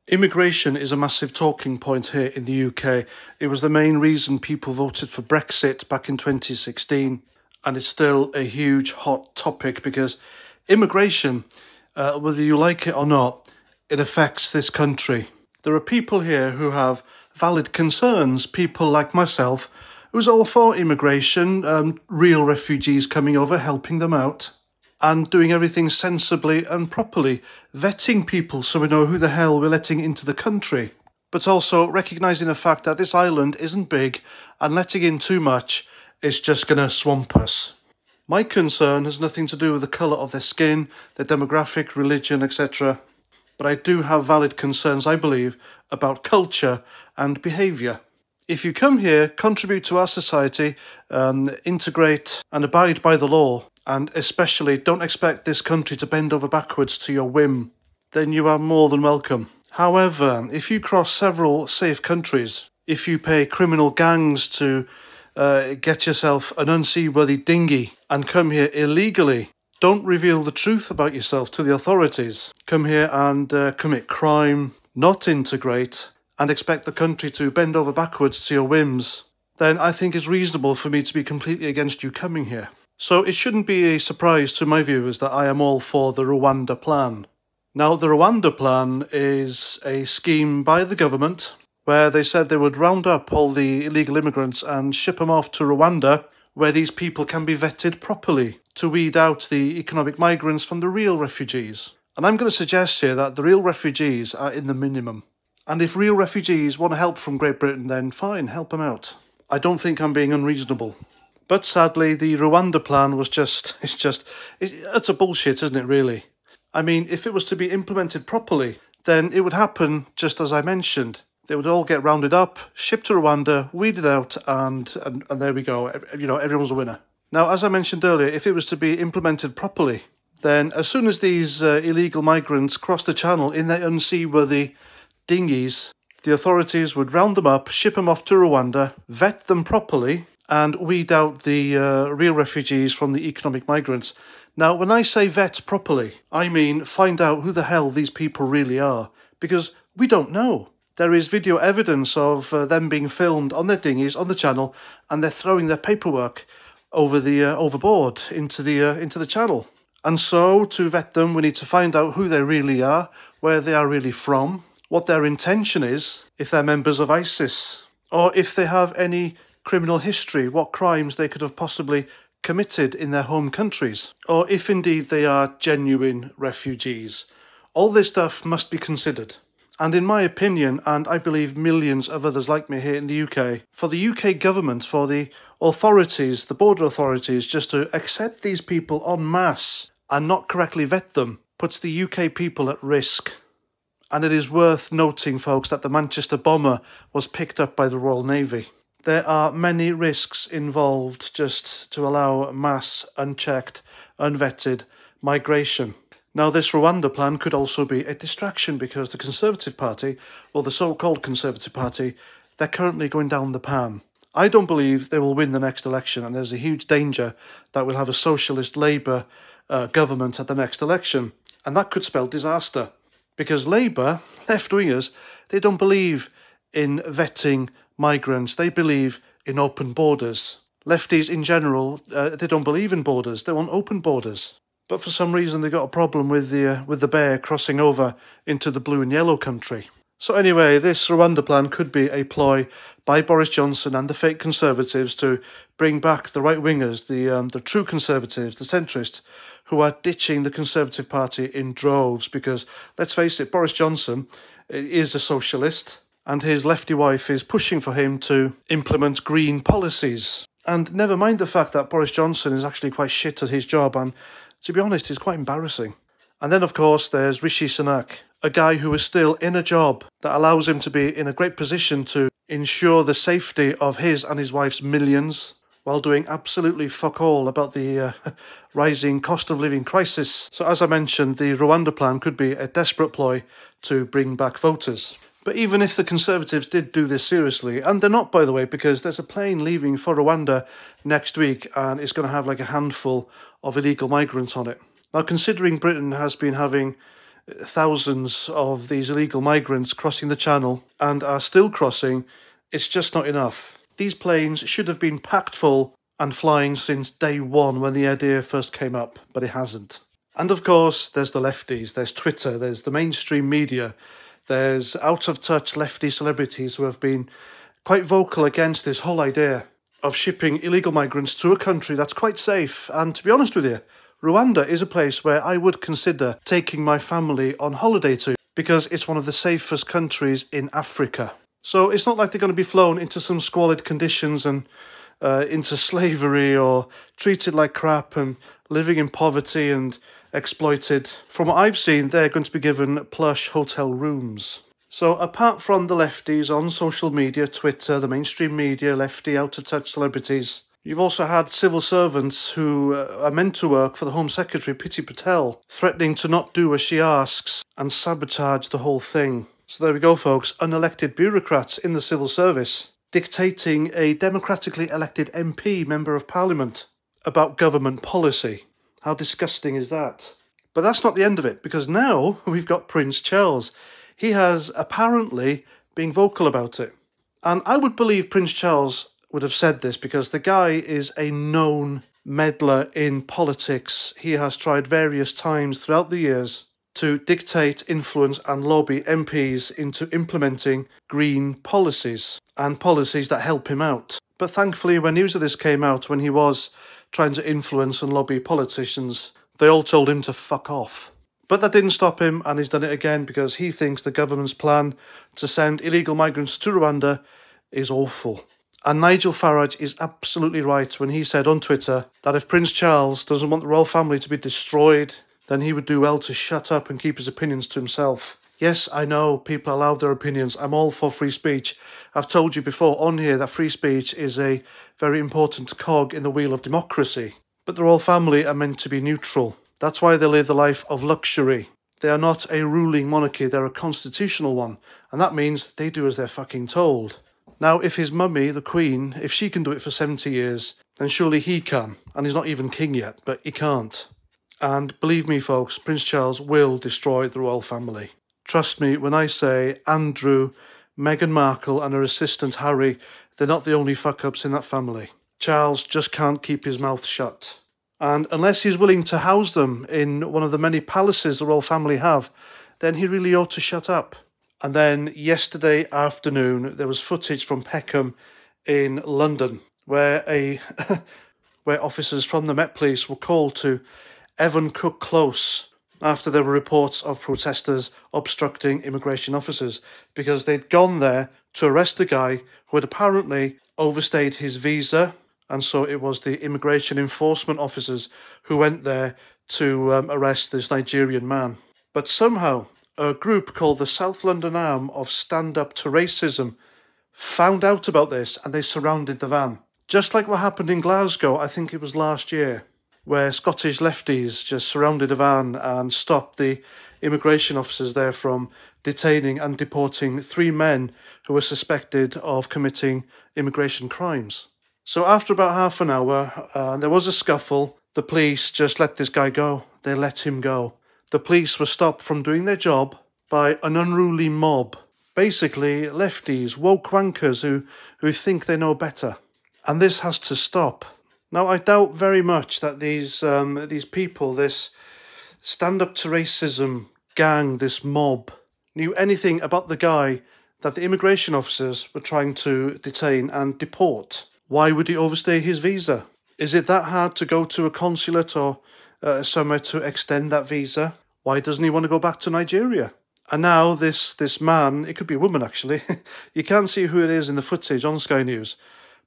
Immigration is a massive talking point here in the UK. It was the main reason people voted for Brexit back in 2016, and it's still a huge hot topic because immigration, whether you like it or not, it affects this country. There are people here who have valid concerns, people like myself, who's all for immigration, real refugees coming over, helping them out, and doing everything sensibly and properly, vetting people so we know who the hell we're letting into the country, but also recognising the fact that this island isn't big and letting in too much is just going to swamp us. My concern has nothing to do with the colour of their skin, their demographic, religion, etc. But I do have valid concerns, I believe, about culture and behaviour. If you come here, contribute to our society, integrate and abide by the law, and especially don't expect this country to bend over backwards to your whim, then you are more than welcome. However, if you cross several safe countries, if you pay criminal gangs to get yourself an unseaworthy dinghy and come here illegally, don't reveal the truth about yourself to the authorities. Come here and commit crime, not integrate, and expect the country to bend over backwards to your whims, then I think it's reasonable for me to be completely against you coming here. So it shouldn't be a surprise to my viewers that I am all for the Rwanda plan. Now, the Rwanda plan is a scheme by the government where they said they would round up all the illegal immigrants and ship them off to Rwanda, where these people can be vetted properly to weed out the economic migrants from the real refugees. And I'm going to suggest here that the real refugees are in the minimum. And if real refugees want help from Great Britain, then fine, help them out. I don't think I'm being unreasonable. But sadly, the Rwanda plan was it's a bullshit, isn't it, really? I mean, if it was to be implemented properly, then it would happen just as I mentioned. They would all get rounded up, shipped to Rwanda, weeded out, and there we go. You know, everyone's a winner. Now, as I mentioned earlier, if it was to be implemented properly, then as soon as these illegal migrants cross the channel in their unseaworthy dinghies, the authorities would round them up, ship them off to Rwanda, vet them properly, and weed out the real refugees from the economic migrants. Now, when I say vet properly, I mean find out who the hell these people really are, because we don't know. There is video evidence of them being filmed on their dinghies on the channel, and they're throwing their paperwork over the overboard into the channel. And so, to vet them, we need to find out who they really are, where they are really from, what their intention is, if they're members of ISIS, or if they have any criminal history, what crimes they could have possibly committed in their home countries, or if indeed they are genuine refugees. All this stuff must be considered. And in my opinion, and I believe millions of others like me here in the UK, for the UK government, for the authorities, the border authorities, just to accept these people en masse and not correctly vet them, puts the UK people at risk. And it is worth noting, folks, that the Manchester bomber was picked up by the Royal Navy. There are many risks involved just to allow mass, unchecked, unvetted migration. Now, this Rwanda plan could also be a distraction because the Conservative Party, or the so-called Conservative Party, they're currently going down the pan. I don't believe they will win the next election, and there's a huge danger that we'll have a socialist Labour government at the next election, and that could spell disaster. Because Labour, left-wingers, they don't believe in vetting migrants, they believe in open borders. Lefties in general, they don't believe in borders, they want open borders. But for some reason they got a problem with the bear crossing over into the blue and yellow country. So anyway, this Rwanda plan could be a ploy by Boris Johnson and the fake Conservatives to bring back the right-wingers, the true Conservatives, the centrists, who are ditching the Conservative Party in droves because, let's face it, Boris Johnson is a socialist, and his lefty wife is pushing for him to implement green policies. And never mind the fact that Boris Johnson is actually quite shit at his job, and to be honest, he's quite embarrassing. And then, of course, there's Rishi Sunak, a guy who is still in a job that allows him to be in a great position to ensure the safety of his and his wife's millions, while doing absolutely fuck all about the rising cost of living crisis. So as I mentioned, the Rwanda plan could be a desperate ploy to bring back voters. But even if the Conservatives did do this seriously, and they're not, by the way, because there's a plane leaving for Rwanda next week and it's going to have like a handful of illegal migrants on it. Now, considering Britain has been having thousands of these illegal migrants crossing the channel and are still crossing, it's just not enough. These planes should have been packed full and flying since day one when the idea first came up, but it hasn't. And of course, there's the lefties, there's Twitter, there's the mainstream media, there's out-of-touch lefty celebrities who have been quite vocal against this whole idea of shipping illegal migrants to a country that's quite safe. And to be honest with you, Rwanda is a place where I would consider taking my family on holiday to, because it's one of the safest countries in Africa. So it's not like they're going to be flown into some squalid conditions and into slavery or treated like crap and living in poverty and exploited. From what I've seen, they're going to be given plush hotel rooms. So apart from the lefties on social media, Twitter, the mainstream media, lefty out-of-touch celebrities, you've also had civil servants who are meant to work for the Home Secretary, Priti Patel, threatening to not do as she asks and sabotage the whole thing. So there we go, folks, unelected bureaucrats in the civil service dictating a democratically elected MP, Member of Parliament, about government policy. How disgusting is that? But that's not the end of it, because now we've got Prince Charles. He has apparently been vocal about it. And I would believe Prince Charles would have said this because the guy is a known meddler in politics. He has tried various times throughout the years to dictate, influence and lobby MPs into implementing green policies and policies that help him out. But thankfully, when news of this came out, when he was trying to influence and lobby politicians, they all told him to fuck off. But that didn't stop him, and he's done it again because he thinks the government's plan to send illegal migrants to Rwanda is awful. And Nigel Farage is absolutely right when he said on Twitter that if Prince Charles doesn't want the royal family to be destroyed, then he would do well to shut up and keep his opinions to himself. Yes, I know people are allowed their opinions. I'm all for free speech. I've told you before on here that free speech is a very important cog in the wheel of democracy. But the royal family are meant to be neutral. That's why they live the life of luxury. They are not a ruling monarchy, they're a constitutional one. And that means they do as they're fucking told. Now, if his mummy, the Queen, if she can do it for 70 years, then surely he can. And he's not even king yet, but he can't. And believe me, folks, Prince Charles will destroy the royal family. Trust me when I say Andrew, Meghan Markle and her assistant Harry, they're not the only fuck-ups in that family. Charles just can't keep his mouth shut. And unless he's willing to house them in one of the many palaces the royal family have, then he really ought to shut up. And then yesterday afternoon, there was footage from Peckham in London where where officers from the Met Police were called to Evan Cook Close after there were reports of protesters obstructing immigration officers because they'd gone there to arrest a guy who had apparently overstayed his visa, and so it was the immigration enforcement officers who went there to arrest this Nigerian man. But somehow a group called the South London arm of Stand Up to Racism found out about this and they surrounded the van. Just like what happened in Glasgow, I think it was last year, where Scottish lefties just surrounded a van and stopped the immigration officers there from detaining and deporting 3 men who were suspected of committing immigration crimes. So after about half an hour, there was a scuffle. The police just let this guy go. They let him go. The police were stopped from doing their job by an unruly mob. Basically, lefties, woke wankers who think they know better. And this has to stop. Now, I doubt very much that these people, this Stand Up to Racism gang, this mob, knew anything about the guy that the immigration officers were trying to detain and deport. Why would he overstay his visa? Is it that hard to go to a consulate or somewhere to extend that visa? Why doesn't he want to go back to Nigeria? And now this man, it could be a woman actually, you can't see who it is in the footage on Sky News,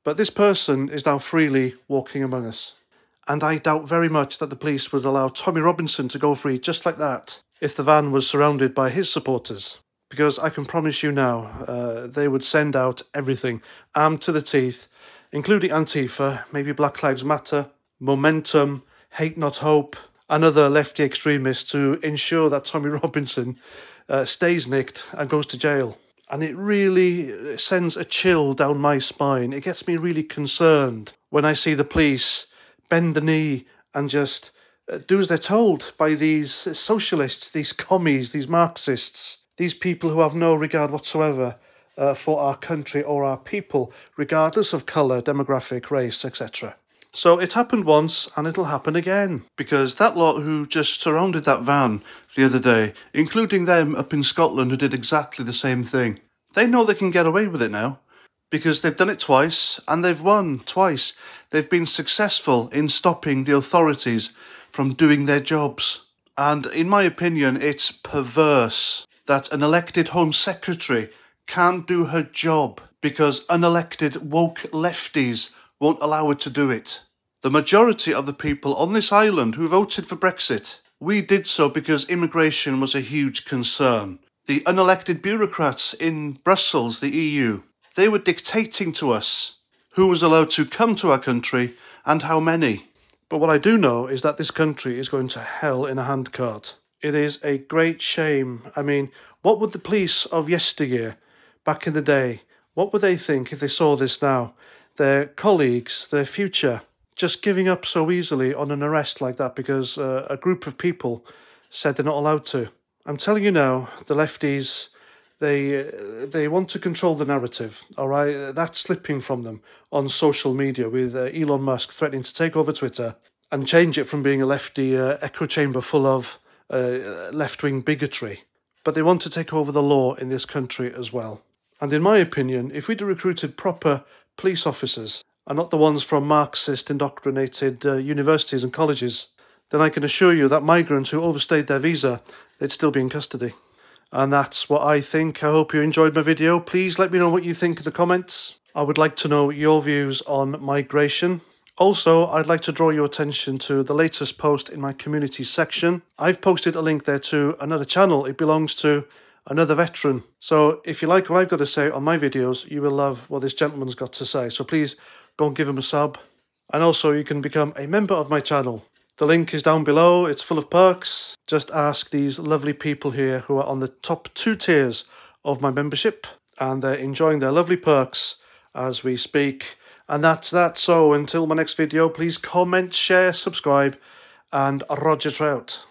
but this person is now freely walking among us. And I doubt very much that the police would allow Tommy Robinson to go free just like that if the van was surrounded by his supporters. Because I can promise you now, they would send out everything, armed to the teeth, including Antifa, maybe Black Lives Matter, Momentum, Hate Not Hope, and other lefty extremists to ensure that Tommy Robinson stays nicked and goes to jail. And it really sends a chill down my spine. It gets me really concerned when I see the police bend the knee and just do as they're told by these socialists, these commies, these Marxists, these people who have no regard whatsoever for our country or our people, regardless of colour, demographic, race, etc. So it happened once and it'll happen again, because that lot who just surrounded that van the other day, including them up in Scotland who did exactly the same thing, they know they can get away with it now, because they've done it twice and they've won twice. They've been successful in stopping the authorities from doing their jobs. And in my opinion, it's perverse that an elected Home Secretary can't do her job because unelected woke lefties won't allow her to do it. The majority of the people on this island who voted for Brexit, we did so because immigration was a huge concern. The unelected bureaucrats in Brussels, the EU, they were dictating to us who was allowed to come to our country and how many. But what I do know is that this country is going to hell in a handcart. It is a great shame. I mean, what would the police of yesteryear, back in the day, what would they think if they saw this now? Their colleagues, their future, just giving up so easily on an arrest like that because a group of people said they're not allowed to. I'm telling you now, the lefties, they want to control the narrative, all right? That's slipping from them on social media with Elon Musk threatening to take over Twitter and change it from being a lefty echo chamber full of left-wing bigotry. But they want to take over the law in this country as well. And in my opinion, if we'd recruited proper police officers and not the ones from Marxist indoctrinated universities and colleges, then I can assure you that migrants who overstayed their visa, they'd still be in custody. And that's what I think. I hope you enjoyed my video. Please let me know what you think in the comments. I would like to know your views on migration. Also, I'd like to draw your attention to the latest post in my community section. I've posted a link there to another channel. It belongs to another veteran. So if you like what I've got to say on my videos, you will love what this gentleman's got to say. So please go and give him a sub. And also you can become a member of my channel. The link is down below. It's full of perks. Just ask these lovely people here who are on the top 2 tiers of my membership. And they're enjoying their lovely perks as we speak. And that's that. So until my next video, please comment, share, subscribe, and Roger Trout.